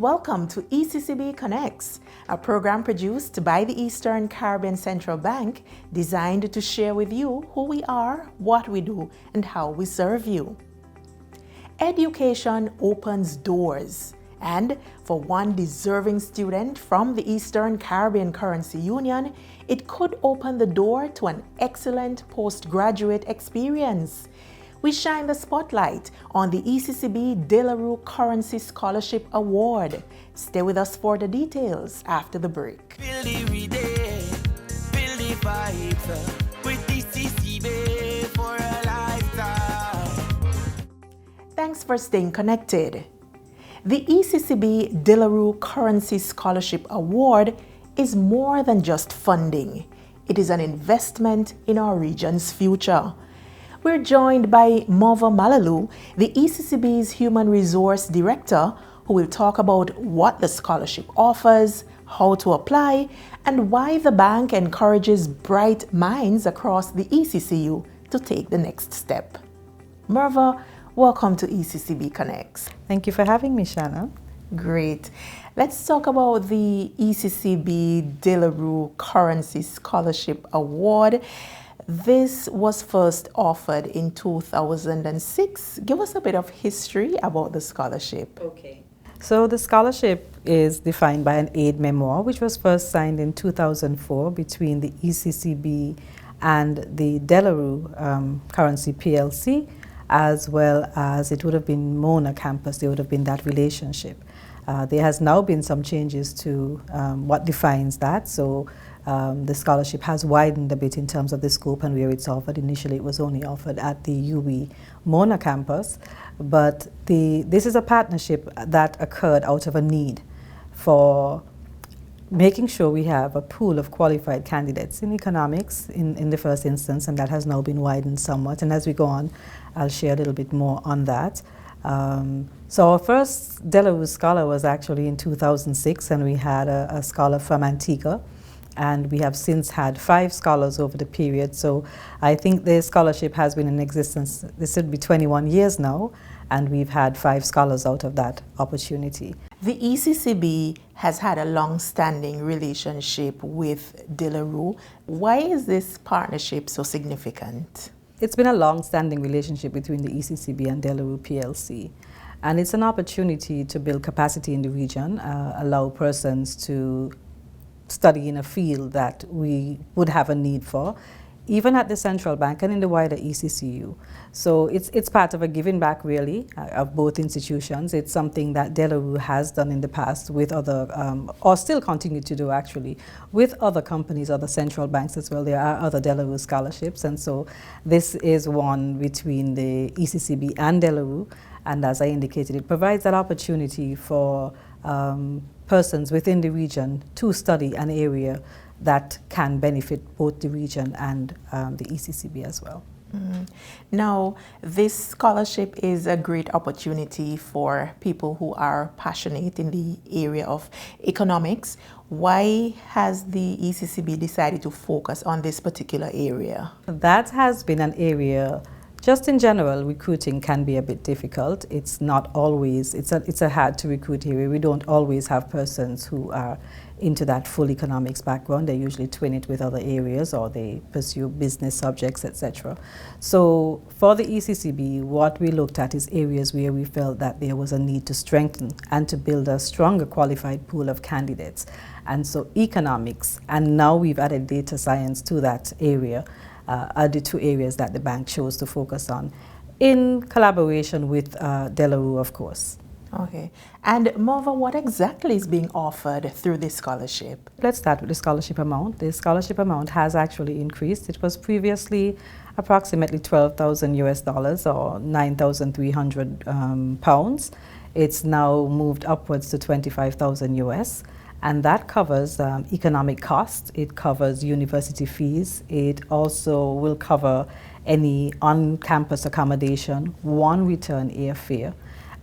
welcome to ECCB Connects, a program produced by the Eastern Caribbean Central Bank designed to share with you who we are, what we do, and how we serve you. Education opens doors, and for one deserving student from the Eastern Caribbean Currency Union, it could open the door to an excellent postgraduate experience. We shine the spotlight on the ECCB Rue Currency Scholarship Award. Stay with us for the details after the break. Feel the day, feel the vibes with ECCB for a lifetime. Thanks for staying connected. The ECCB Rue Currency Scholarship Award is more than just funding. It is an investment in our region's future. We're joined by Merva Mallalieu, the ECCB's Human Resource Director, who will talk about what the scholarship offers, how to apply, and why the bank encourages bright minds across the ECCU to take the next step. Merva, welcome to ECCB Connects. Thank you for having me, Shanna. Great. Let's talk about the ECCB Rue Currency Scholarship Award. This was first offered in 2006. Give us a bit of history about the scholarship. Okay. So the scholarship is defined by an aid memoir, which was first signed in 2004 between the ECCB and the Rue Currency PLC, as well as it would have been Mona campus. There would have been that relationship. There has now been some changes to what defines that. So the scholarship has widened a bit in terms of the scope and where it's offered. Initially, it was only offered at the UWI Mona campus, but this is a partnership that occurred out of a need for making sure we have a pool of qualified candidates in economics in the first instance, and that has now been widened somewhat. And as we go on, I'll share a little bit more on that. So our first Rue scholar was actually in 2006, and we had a scholar from Antigua. And we have since had 5 scholars over the period. So I think the scholarship has been in existence, this would be 21 years now, and we've had 5 scholars out of that opportunity. The ECCB has had a long-standing relationship with Rue. Why is this partnership so significant? It's been a long-standing relationship between the ECCB and Rue PLC. And it's an opportunity to build capacity in the region, allow persons to study in a field that we would have a need for, even at the central bank and in the wider ECCU. So it's part of a giving back, really, of both institutions. It's something that Rue has done in the past with other, or still continue to do actually, with other companies, other central banks as well. There are other Rue scholarships, and so this is one between the ECCB and Rue. And as I indicated, it provides that opportunity for persons within the region to study an area that can benefit both the region and the ECCB as well. Now, this scholarship is a great opportunity for people who are passionate in the area of economics. Why has the ECCB decided to focus on this particular area? That has been an area. Just in general, recruiting can be a bit difficult. It's not always, it's a hard to recruit area. We don't always have persons who are into that full economics background. They usually twin it with other areas, or they pursue business subjects, etc. So for the ECCB, what we looked at is areas where we felt that there was a need to strengthen and to build a stronger qualified pool of candidates. And so economics, and now we've added data science to that area, are the 2 areas that the bank chose to focus on, in collaboration with Rue, of course. Okay. And Merva, what exactly is being offered through this scholarship? Let's start with the scholarship amount. The scholarship amount has actually increased. It was previously approximately $12,000 or 9,300 pounds. It's now moved upwards to 25,000 US. And that covers economic costs, it covers university fees, it also will cover any on-campus accommodation, 1 return airfare,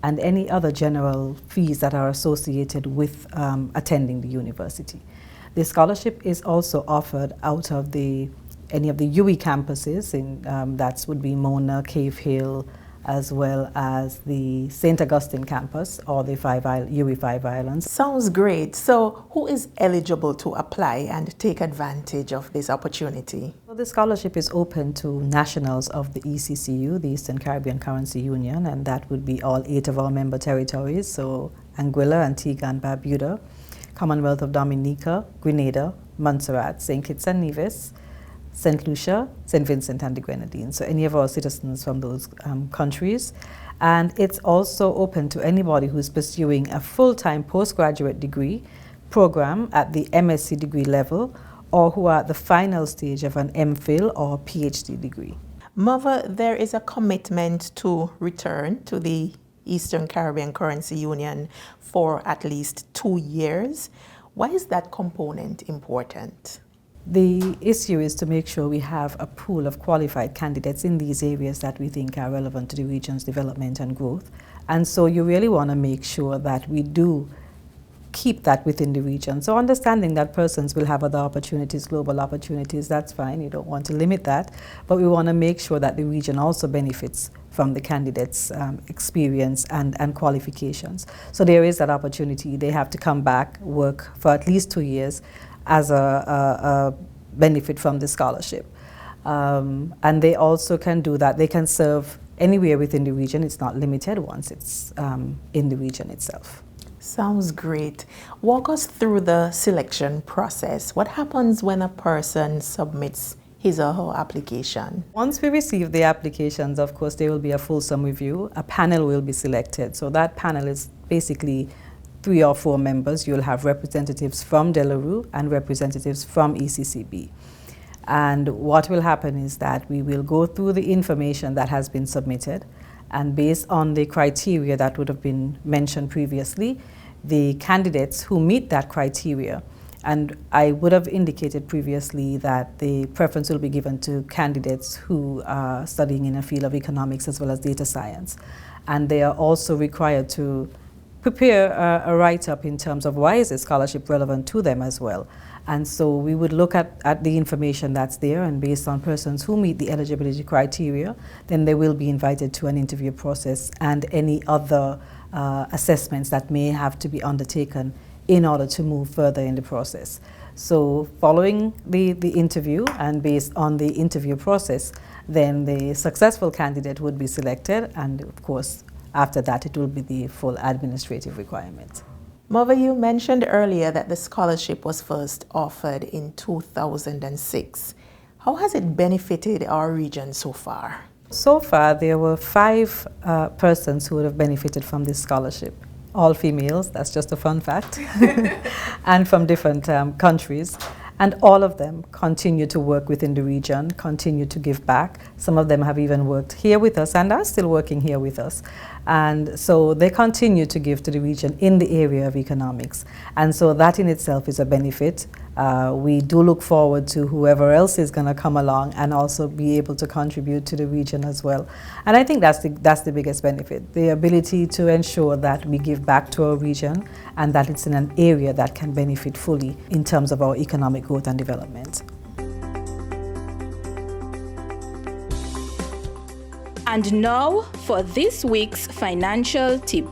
and any other general fees that are associated with attending the university. The scholarship is also offered out of any of the UWI campuses, that would be Mona, Cave Hill, as well as the St. Augustine campus or the UWI 5 Islands. Sounds great. So who is eligible to apply and take advantage of this opportunity? Well, the scholarship is open to nationals of the ECCU, the Eastern Caribbean Currency Union, and that would be all 8 of our member territories, so Anguilla, Antigua and Barbuda, Commonwealth of Dominica, Grenada, Montserrat, St. Kitts and Nevis, St. Lucia, St. Vincent and the Grenadines, so any of our citizens from those countries. And it's also open to anybody who's pursuing a full-time postgraduate degree program at the MSc degree level or who are at the final stage of an MPhil or PhD degree. Merva, there is a commitment to return to the Eastern Caribbean Currency Union for at least 2 years. Why is that component important? The issue is to make sure we have a pool of qualified candidates in these areas that we think are relevant to the region's development and growth. And so you really want to make sure that we do keep that within the region. So understanding that persons will have other opportunities, global opportunities, that's fine. You don't want to limit that. But we want to make sure that the region also benefits from the candidates' experience and qualifications. So there is that opportunity. They have to come back, work for at least 2 years, as a benefit from the scholarship. And they also can do that. They can serve anywhere within the region. It's not limited once it's in the region itself. Sounds great. Walk us through the selection process. What happens when a person submits his or her application? Once we receive the applications, of course, there will be a fulsome review. A panel will be selected. So that panel is basically 3 or 4 members. You'll have representatives from De La Rue and representatives from ECCB. And what will happen is that we will go through the information that has been submitted, and based on the criteria that would have been mentioned previously, the candidates who meet that criteria, and I would have indicated previously that the preference will be given to candidates who are studying in a field of economics as well as data science. And they are also required to prepare a write-up in terms of why is the scholarship relevant to them as well. And so we would look at the information that's there, and based on persons who meet the eligibility criteria, then they will be invited to an interview process and any other assessments that may have to be undertaken in order to move further in the process. So following the interview and based on the interview process, then the successful candidate would be selected, and of course, after that, it will be the full administrative requirement. Merva, you mentioned earlier that the scholarship was first offered in 2006. How has it benefited our region so far? So far, there were 5 persons who would have benefited from this scholarship. All females, that's just a fun fact, and from different countries. And all of them continue to work within the region, continue to give back. Some of them have even worked here with us and are still working here with us. And so they continue to give to the region in the area of economics. And so that in itself is a benefit. We do look forward to whoever else is going to come along and also be able to contribute to the region as well. And I think that's the biggest benefit, the ability to ensure that we give back to our region and that it's in an area that can benefit fully in terms of our economic growth and development. And now for this week's financial tip.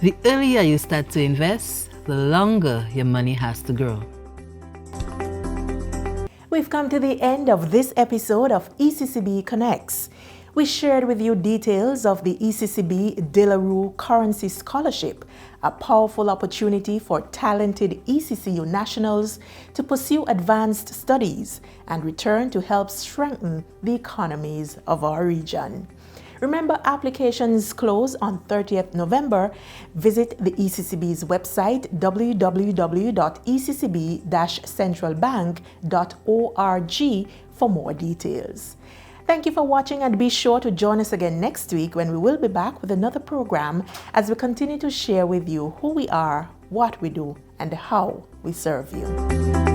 The earlier you start to invest, the longer your money has to grow. We've come to the end of this episode of ECCB Connects. We shared with you details of the ECCB De La Rue Currency Scholarship, a powerful opportunity for talented ECCU nationals to pursue advanced studies and return to help strengthen the economies of our region. Remember, applications close on 30th November. Visit the ECCB's website, www.eccb-centralbank.org, for more details. Thank you for watching, and be sure to join us again next week when we will be back with another program as we continue to share with you who we are, what we do, and how we serve you.